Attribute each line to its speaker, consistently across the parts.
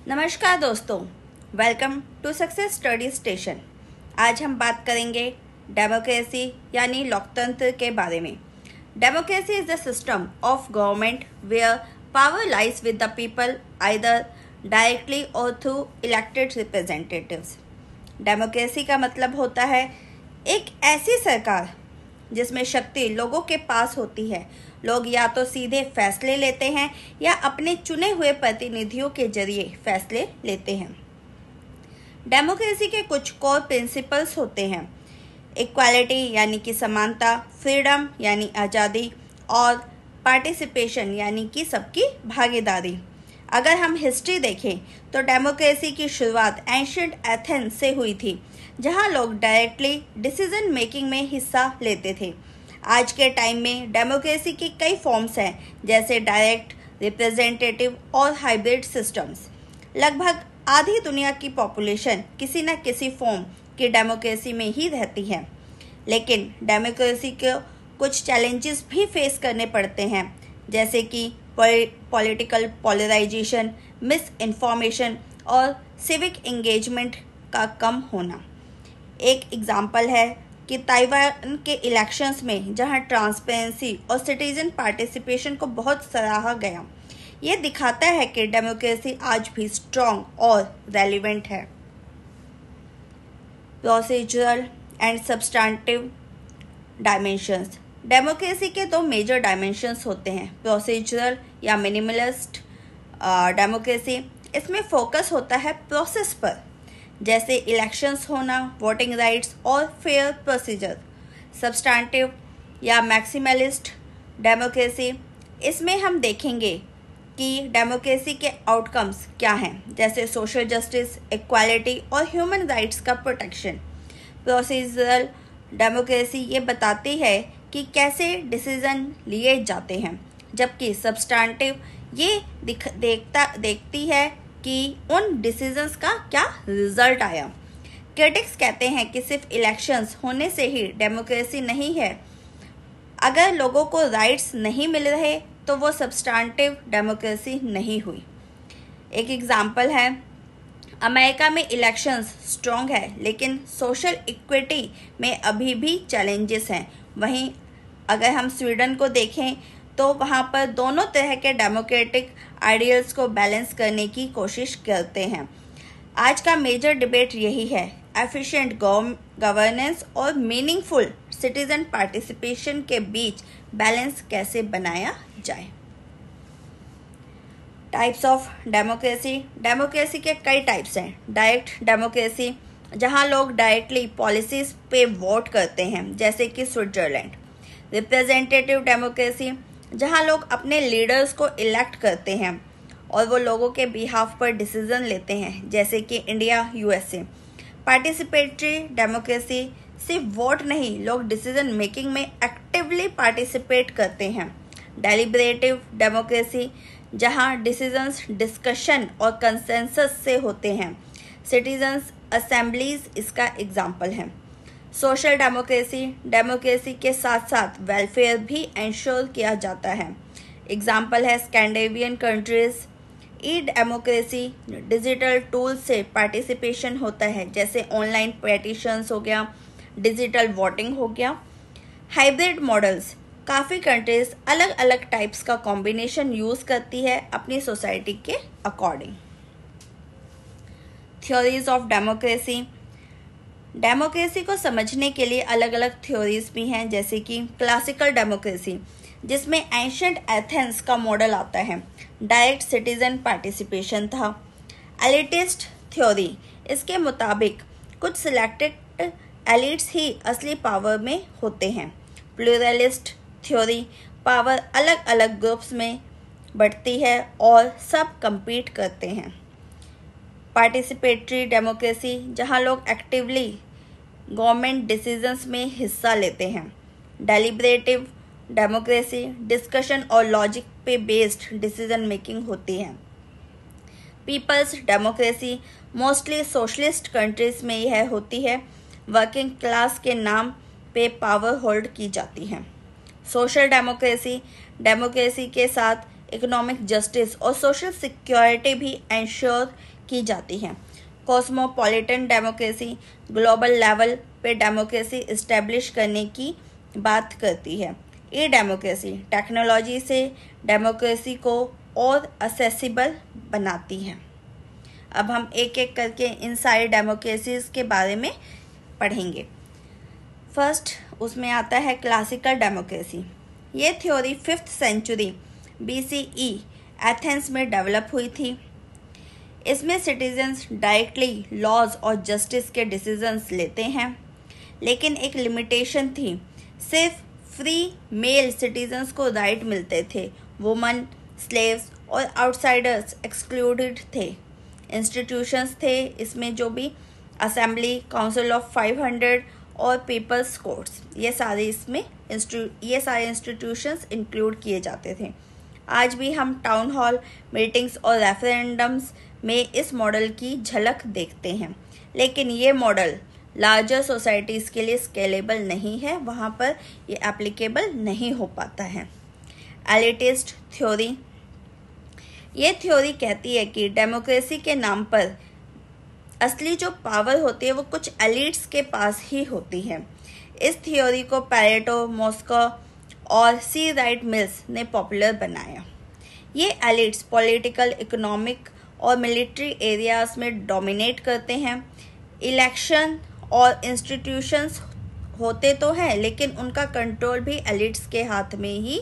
Speaker 1: नमस्कार दोस्तों, welcome to success study station. आज हम बात करेंगे डेमोक्रेसी यानी लोकतंत्र के बारे में। Democracy is the system of government where power lies with the people either directly or through elected representatives. Democracy का मतलब होता है एक ऐसी सरकार जिसमें शक्ति लोगों के पास होती है। लोग या तो सीधे फैसले लेते हैं या अपने चुने हुए प्रतिनिधियों के जरिए फैसले लेते हैं। डेमोक्रेसी के कुछ कोर प्रिंसिपल्स होते हैं: इक्वालिटी यानी कि समानता, फ्रीडम यानी आज़ादी और पार्टिसिपेशन यानी कि सबकी भागीदारी। अगर हम हिस्ट्री देखें तो डेमोक्रेसी की शुरुआत एंशिएंट एथेंस से हुई थी, जहां लोग डायरेक्टली डिसीजन मेकिंग में हिस्सा लेते थे। आज के टाइम में डेमोक्रेसी की कई फॉर्म्स हैं, जैसे डायरेक्ट, रिप्रेजेंटेटिव और हाइब्रिड सिस्टम्स। लगभग आधी दुनिया की पॉपुलेशन किसी न किसी फॉर्म की डेमोक्रेसी में ही रहती है। लेकिन डेमोक्रेसी को कुछ चैलेंजेस भी फेस करने पड़ते हैं, जैसे कि पॉलिटिकल पोलराइजेशन, मिस इन्फॉर्मेशन और सिविक एंगेजमेंट का कम होना। एक एग्जाम्पल है कि ताइवान के इलेक्शंस में जहां ट्रांसपेरेंसी और सिटीजन पार्टिसिपेशन को बहुत सराहा गया। ये दिखाता है कि डेमोक्रेसी आज भी स्ट्रॉन्ग और रेलिवेंट है। Procedural and substantive dimensions. Democracy के दो मेजर डायमेंशंस होते हैं: प्रोसीजरल या मिनिमलिस्ट डेमोक्रेसी। इसमें फोकस होता है प्रोसेस पर, जैसे इलेक्शंस होना, वोटिंग राइट्स और फेयर प्रोसीजर। सब्सटेंटिव या मैक्सिमलिस्ट डेमोक्रेसी, इसमें हम देखेंगे कि डेमोक्रेसी के आउटकम्स क्या हैं, जैसे सोशल जस्टिस, इक्वालिटी और ह्यूमन राइट्स का प्रोटेक्शन। प्रोसीजरल डेमोक्रेसी ये बताती है कि कैसे डिसीजन लिए जाते हैं, जबकि सब्सटेंटिव ये देखती है कि उन डिसीजंस का क्या रिजल्ट आया। क्रिटिक्स कहते हैं कि सिर्फ इलेक्शंस होने से ही डेमोक्रेसी नहीं है। अगर लोगों को राइट्स नहीं मिल रहे तो वो सब्सटेंटिव डेमोक्रेसी नहीं हुई। एक एग्जांपल है, अमेरिका में इलेक्शंस स्ट्रॉन्ग है, लेकिन सोशल इक्विटी में अभी भी चैलेंजेस हैं। वहीं अगर हम स्वीडन को देखें तो वहाँ पर दोनों तरह के डेमोक्रेटिक आइडियल्स को बैलेंस करने की कोशिश करते हैं। आज का मेजर डिबेट यही है: एफिशिएंट गवर्नेंस और मीनिंगफुल सिटीजन पार्टिसिपेशन के बीच बैलेंस कैसे बनाया जाए। Types of democracy. डेमोक्रेसी के कई टाइप्स हैं। डायरेक्ट डेमोक्रेसी, जहां लोग डायरेक्टली पॉलिसीज पे वोट करते हैं, जैसे कि स्विट्जरलैंड। रिप्रेजेंटेटिव डेमोक्रेसी, जहां लोग अपने लीडर्स को इलेक्ट करते हैं और वो लोगों के बिहाफ पर डिसीजन लेते हैं, जैसे कि इंडिया, यूएसए। पार्टिसिपेटरी डेमोक्रेसी, सिर्फ वोट नहीं, लोग डिसीजन मेकिंग में एक्टिवली पार्टिसिपेट करते हैं। डेलिब्रेटिव डेमोक्रेसी, जहां डिसीजंस डिस्कशन और कंसेंसस से होते हैं। सिटीजन्स असेंबलीज इसका एग्जाम्पल है। सोशल डेमोक्रेसी, डेमोक्रेसी के साथ साथ वेलफेयर भी इंश्योर किया जाता है। एग्जाम्पल है स्कैंडिनेवियन कंट्रीज। ई डेमोक्रेसी, डिजिटल टूल से पार्टिसिपेशन होता है, जैसे ऑनलाइन पेटिशंस हो गया, डिजिटल वोटिंग हो गया। हाइब्रिड मॉडल्स, काफ़ी कंट्रीज अलग अलग टाइप्स का कॉम्बिनेशन यूज़ करती है अपनी सोसाइटी के according. Theories of democracy. Democracy को समझने के लिए अलग अलग थ्योरीज भी हैं, जैसे कि क्लासिकल डेमोक्रेसी, जिसमें एंशिएंट एथेंस का मॉडल आता है, डायरेक्ट सिटीजन पार्टिसिपेशन था। एलिटिस्ट थ्योरी, इसके मुताबिक कुछ सिलेक्टेड एलिट्स ही असली पावर में होते हैं। प्लूरलिस्ट थ्योरी, पावर अलग अलग ग्रुप्स में बढ़ती है और सब compete करते हैं। पार्टिसिपेटरी डेमोक्रेसी, जहां लोग एक्टिवली गवर्नमेंट डिसीजंस में हिस्सा लेते हैं। डेलिब्रेटिव डेमोक्रेसी, डिस्कशन और लॉजिक पे बेस्ड डिसीजन मेकिंग होती है। People's democracy, mostly socialist countries में यह होती है। वर्किंग क्लास के नाम पे पावर होल्ड की जाती है। सोशल डेमोक्रेसी, डेमोक्रेसी के साथ इकोनॉमिक जस्टिस और सोशल सिक्योरिटी भी इंश्योर की जाती है। कॉस्मोपॉलिटन डेमोक्रेसी ग्लोबल लेवल पे डेमोक्रेसी इस्टेब्लिश करने की बात करती है। ई डेमोक्रेसी टेक्नोलॉजी से डेमोक्रेसी को और असेसिबल बनाती है। अब हम एक एक करके इन सारी डेमोक्रेसीज के बारे में पढ़ेंगे। फर्स्ट उसमें आता है क्लासिकल डेमोक्रेसी। ये theory 5th century BCE Athens में डेवलप हुई थी। इसमें सिटीजन्स डायरेक्टली लॉज और जस्टिस के डिसीजंस लेते हैं, लेकिन एक लिमिटेशन थी। सिर्फ फ्री मेल सिटीजन्स को राइट मिलते थे, वुमन, स्लेव्स और आउटसाइडर्स एक्सक्लूडेड थे। इंस्टीट्यूशंस थे इसमें जो भी असेंबली, काउंसिल ऑफ 500 और पीपल्स कोर्ट्स, ये सारे इंस्टीट्यूशंस इंक्लूड किए जाते थे। आज भी हम टाउन हॉल मीटिंग्स और रेफरेंडम्स में इस मॉडल की झलक देखते हैं, लेकिन ये मॉडल लार्जर सोसाइटीज़ के लिए स्केलेबल नहीं है, वहाँ पर ये एप्लीकेबल नहीं हो पाता है। एलिटिस्ट थ्योरी, ये थ्योरी कहती है कि डेमोक्रेसी के नाम पर असली जो पावर होती है वो कुछ एलिट्स के पास ही होती है। इस थ्योरी को पैरेटो, मॉस्को और सी राइट मिल्स ने पॉपुलर बनाया। ये एलिट्स पॉलिटिकल, इकोनॉमिक और मिलिट्री एरियाज में डोमिनेट करते हैं। इलेक्शन और इंस्टीट्यूशंस होते तो हैं, लेकिन उनका कंट्रोल भी एलिट्स के हाथ में ही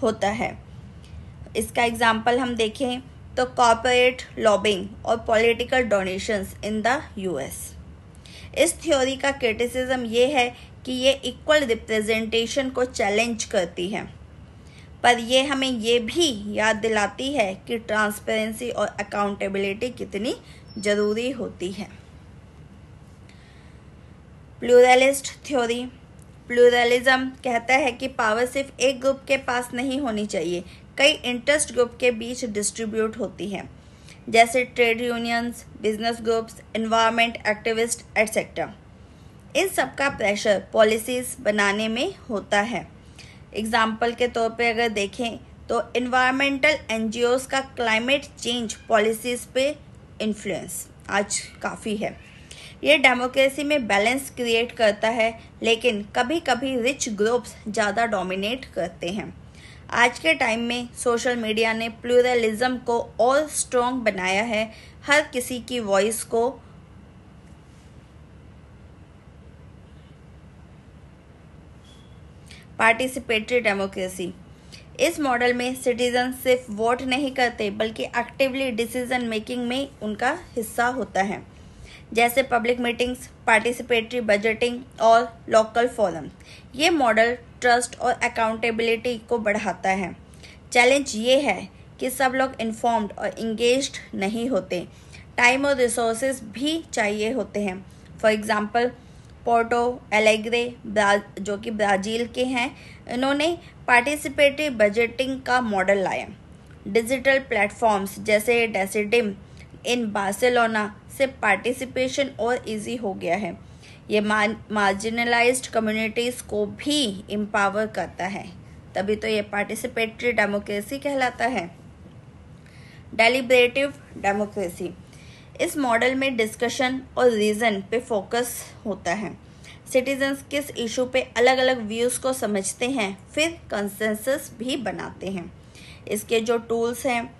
Speaker 1: होता है। इसका एग्जाम्पल हम देखें तो कॉर्पोरेट लॉबिंग और political donations in the US। इस थ्योरी का क्रिटिसिज्म ये है कि ये इक्वल रिप्रेजेंटेशन को चैलेंज करती है, पर ये हमें ये भी याद दिलाती है कि ट्रांसपेरेंसी और अकाउंटेबिलिटी कितनी ज़रूरी होती है। प्लूरलिस्ट थ्योरी, प्लूरलिज्म कहता है कि पावर सिर्फ एक ग्रुप के पास नहीं होनी चाहिए, कई इंटरेस्ट ग्रुप के बीच डिस्ट्रीब्यूट होती है, जैसे trade unions, business groups, environment activist etcetera. इन सब का प्रेशर पॉलिसीज़ बनाने में होता है। एग्जाम्पल के तौर पे अगर देखें तो एनवायरमेंटल NGOs का क्लाइमेट चेंज पॉलिसीज़ पे इन्फ्लुएंस आज काफ़ी है। ये डेमोक्रेसी में बैलेंस क्रिएट करता है, लेकिन कभी कभी रिच ग्रुप्स ज़्यादा डोमिनेट करते हैं। आज के टाइम में सोशल मीडिया ने प्लूरलिज्म को और स्ट्रॉन्ग बनाया है। हर किसी की वॉइस को पार्टिसिपेटरी डेमोक्रेसी, इस मॉडल में सिटीजन सिर्फ वोट नहीं करते बल्कि एक्टिवली डिसीजन मेकिंग में उनका हिस्सा होता है, जैसे पब्लिक मीटिंग्स, पार्टिसिपेटरी बजटिंग और लोकल फोरम। ये मॉडल ट्रस्ट और अकाउंटेबिलिटी को बढ़ाता है। चैलेंज ये है कि सब लोग इन्फॉर्म्ड और इंगेज्ड नहीं होते। टाइम और रिसोर्सेज भी चाहिए होते हैं। फॉर एग्जांपल पोर्टो एलेग्रे जो कि ब्राज़ील के हैं, इन्होंने पार्टिसिपेटरी बजटिंग का मॉडल लाया। डिजिटल प्लेटफॉर्म्स जैसे डेसिडिम इन बार्सिलोना से पार्टिसिपेशन और इजी हो गया है। ये मार्जिनलाइज्ड कम्युनिटीज़ को भी एम्पावर करता है, तभी तो ये पार्टिसिपेटरी डेमोक्रेसी कहलाता है। डेलिब्रेटिव डेमोक्रेसी, इस मॉडल में डिस्कशन और रीज़न पे फोकस होता है। सिटीजन्स किस इशू पे अलग अलग व्यूज़ को समझते हैं, फिर कंसेंसस भी बनाते हैं। इसके जो टूल्स हैं,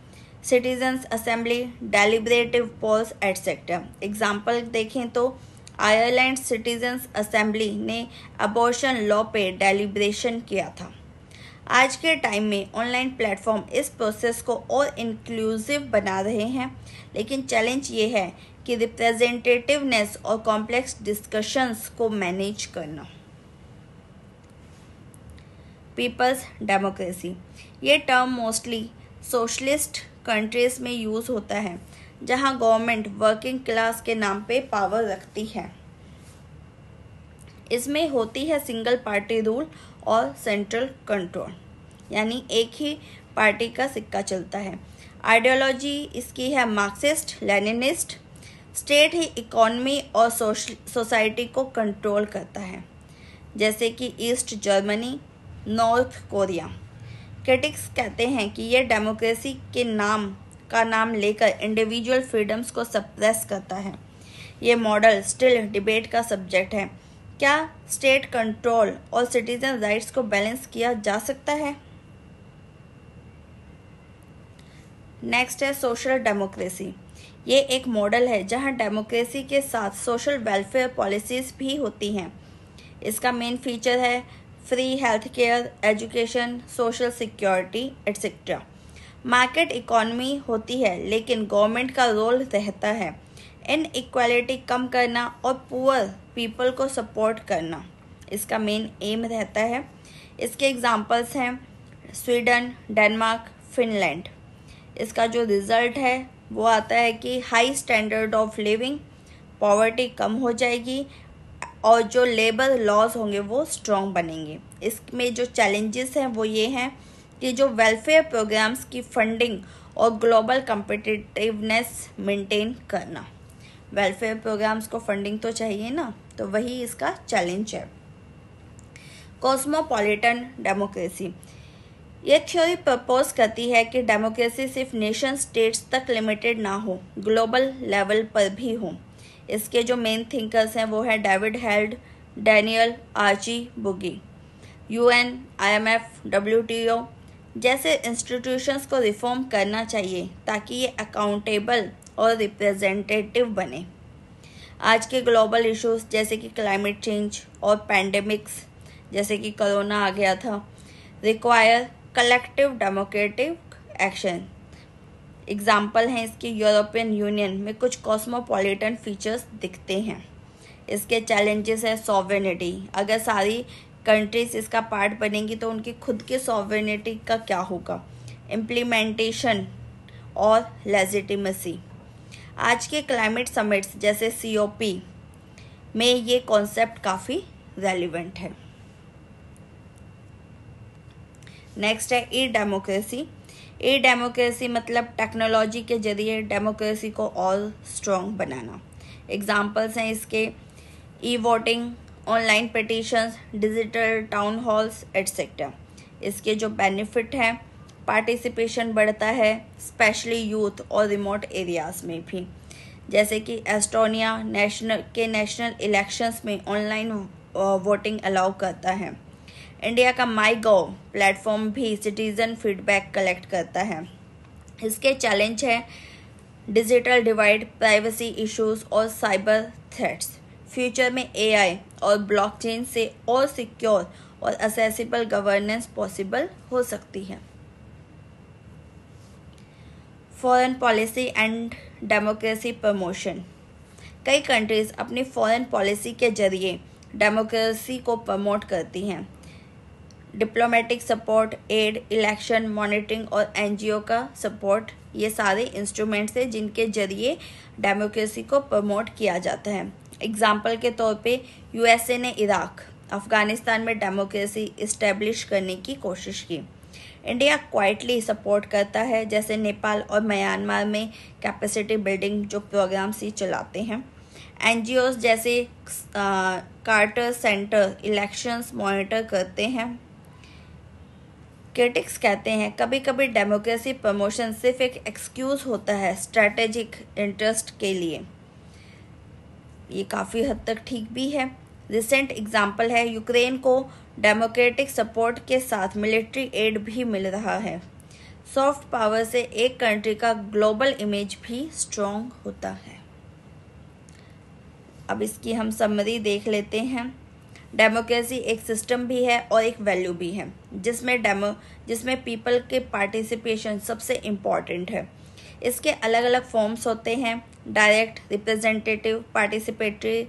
Speaker 1: citizens assembly, deliberative polls etcetera. Example देखें तो आयरलैंड सिटीजन्स असेंबली ने अबॉर्शन लॉ पे डेलिब्रेशन किया था। आज के टाइम में ऑनलाइन प्लेटफॉर्म इस प्रोसेस को और इंक्लूसिव बना रहे हैं, लेकिन चैलेंज ये है कि रिप्रेजेंटेटिवनेस और कॉम्प्लेक्स डिस्कशंस को मैनेज करना। पीपल्स डेमोक्रेसी, ये टर्म मोस्टली सोशलिस्ट कंट्रीज में यूज़ होता है, जहां गवर्नमेंट वर्किंग क्लास के नाम पे पावर रखती है। इसमें होती है सिंगल पार्टी रूल और सेंट्रल कंट्रोल, यानी एक ही पार्टी का सिक्का चलता है। आइडियोलॉजी इसकी है मार्क्सिस्ट लेनिनिस्ट। स्टेट ही इकोनॉमी और सोसाइटी को कंट्रोल करता है, जैसे कि east Germany, north Korea. Critics कहते हैं कि ये डेमोक्रेसी के नाम लेकर इंडिविजुअल फ्रीडम्स को सप्रेस करता है। ये मॉडल स्टिल डिबेट का सब्जेक्ट है। क्या स्टेट कंट्रोल और सिटीजन राइट्स को बैलेंस किया जा सकता है? नेक्स्ट है सोशल डेमोक्रेसी। ये एक मॉडल है जहां डेमोक्रेसी के साथ सोशल वेलफेयर पॉलिसीज भी होती हैं। इसका मेन फीचर है free health care, education, social security etcetera. Market economy होती है लेकिन गवर्नमेंट का रोल रहता है इनइक्वालिटी कम करना और पुअर पीपल को सपोर्ट करना। इसका मेन एम रहता है। इसके एग्जांपल्स हैं स्वीडन, डेनमार्क, फिनलैंड। इसका जो रिजल्ट है वो आता है कि high standard of living, poverty कम हो जाएगी और जो लेबर लॉज होंगे वो स्ट्रॉन्ग बनेंगे। इसमें जो चैलेंजेस हैं वो ये हैं कि जो वेलफेयर प्रोग्राम्स की फंडिंग और ग्लोबल कम्पिटिटिवनेस मेंटेन करना। वेलफेयर प्रोग्राम्स को फंडिंग तो चाहिए ना, तो वही इसका चैलेंज है। Cosmopolitan democracy. ये थ्योरी प्रपोज करती है कि डेमोक्रेसी सिर्फ नेशन स्टेट्स तक लिमिटेड ना हो, ग्लोबल लेवल पर भी हो। इसके जो मेन थिंकर्स हैं वो है David held, Daniel Archie बुगी। UN, IMF, WTO जैसे इंस्टीट्यूशंस को रिफॉर्म करना चाहिए ताकि ये अकाउंटेबल और रिप्रेजेंटेटिव बने। आज के ग्लोबल इश्यूज जैसे कि क्लाइमेट चेंज और पैंडेमिक्स जैसे कि कोरोना आ गया था require collective democratic action. Example हैं इसकी यूरोपियन यूनियन में कुछ कॉस्मोपॉलिटन फीचर्स दिखते हैं। इसके चैलेंजेस है सॉवरेनिटी। अगर सारी कंट्रीज इसका पार्ट बनेंगी तो उनकी खुद की सॉवरेनिटी का क्या होगा। इम्प्लीमेंटेशन और लेजिटिमेसी। आज के क्लाइमेट समिट्स जैसे COP में ये कॉन्सेप्ट काफ़ी रेलिवेंट है। नेक्स्ट है ई डेमोक्रेसी। ई डेमोक्रेसी मतलब टेक्नोलॉजी के जरिए डेमोक्रेसी को और स्ट्रॉन्ग बनाना। एग्जाम्पल्स हैं इसके e voting, online petitions, digital town halls etcetera. इसके जो बेनिफिट हैं पार्टिसिपेशन बढ़ता है स्पेशली यूथ और रिमोट एरियाज में भी। जैसे कि एस्टोनिया नेशनल इलेक्शंस में ऑनलाइन वोटिंग अलाउ करता है। इंडिया का माई गव प्लेटफॉर्म भी सिटीजन फीडबैक कलेक्ट करता है। इसके चैलेंज है डिजिटल डिवाइड, प्राइवेसी इश्यूज और साइबर थ्रेट्स। फ्यूचर में AI और ब्लॉकचेन से और सिक्योर और एक्सेसिबल गवर्नेंस पॉसिबल हो सकती है। Foreign policy and democracy promotion. कई कंट्रीज अपनी फॉरेन पॉलिसी के जरिए डेमोक्रेसी को प्रमोट करती हैं। Diplomatic support, aid, election monitoring और NGO का सपोर्ट, ये सारे इंस्ट्रूमेंट्स हैं जिनके जरिए डेमोक्रेसी को प्रमोट किया जाता है। एग्जाम्पल के तौर पे USA ने इराक, अफगानिस्तान में डेमोक्रेसी इस्टेब्लिश करने की कोशिश की। इंडिया क्वाइटली सपोर्ट करता है, जैसे नेपाल और म्यांमार में कैपेसिटी बिल्डिंग जो प्रोग्राम्स ही चलाते हैं। NGOs जैसे कार्टर सेंटर इलेक्शंस मॉनिटर करते हैं। क्रिटिक्स कहते हैं कभी कभी डेमोक्रेसी प्रमोशन सिर्फ एक एक्सक्यूज होता है स्ट्रैटेजिक इंटरेस्ट के लिए। ये काफ़ी हद तक ठीक भी है। रिसेंट एग्जाम्पल है यूक्रेन को डेमोक्रेटिक सपोर्ट के साथ मिलिट्री एड भी मिल रहा है। सॉफ्ट पावर से एक कंट्री का ग्लोबल इमेज भी स्ट्रॉन्ग होता है। अब इसकी हम समरी देख लेते हैं। डेमोक्रेसी एक सिस्टम भी है और एक वैल्यू भी है जिसमें पीपल के पार्टिसिपेशन सबसे इम्पॉर्टेंट है। इसके अलग अलग फॉर्म्स होते हैं डायरेक्ट, रिप्रेजेंटेटिव, पार्टिसिपेटरी,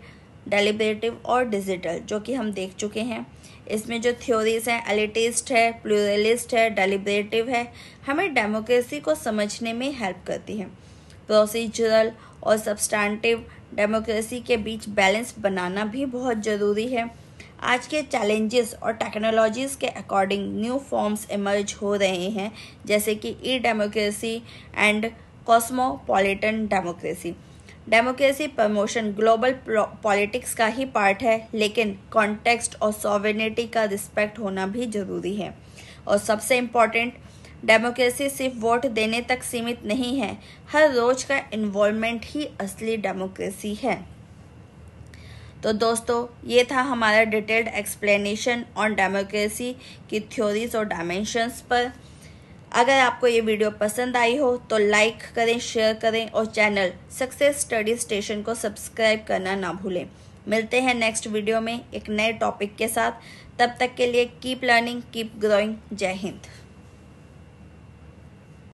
Speaker 1: डेलिब्रेटिव और डिजिटल, जो कि हम देख चुके हैं। इसमें जो थ्योरीज हैं एलिटिस्ट है, प्लूरलिस्ट है, डेलिब्रेटिव है, हमें डेमोक्रेसी को समझने में हेल्प करती है। प्रोसीजरल और सब्सटैंटिव डेमोक्रेसी के बीच बैलेंस बनाना भी बहुत ज़रूरी है। आज के चैलेंजेस और टेक्नोलॉजीज के अकॉर्डिंग न्यू फॉर्म्स इमर्ज हो रहे हैं, जैसे कि e democracy and cosmopolitan democracy. Democracy promotion global politics का ही पार्ट है, लेकिन कॉन्टेक्स्ट और सॉवरेनिटी का रिस्पेक्ट होना भी जरूरी है। और सबसे इम्पॉर्टेंट, डेमोक्रेसी सिर्फ वोट देने तक सीमित नहीं है, हर रोज का इन्वॉल्वमेंट ही असली डेमोक्रेसी है। तो दोस्तों, ये था हमारा डिटेल्ड एक्सप्लेनेशन ऑन डेमोक्रेसी की थ्योरीज और डायमेंशंस पर। अगर आपको ये वीडियो पसंद आई हो तो लाइक करें, शेयर करें और चैनल सक्सेस स्टडी स्टेशन को सब्सक्राइब करना ना भूलें। मिलते हैं नेक्स्ट वीडियो में एक नए टॉपिक के साथ। तब तक के लिए कीप लर्निंग, कीप ग्रोइंग। जय हिंद।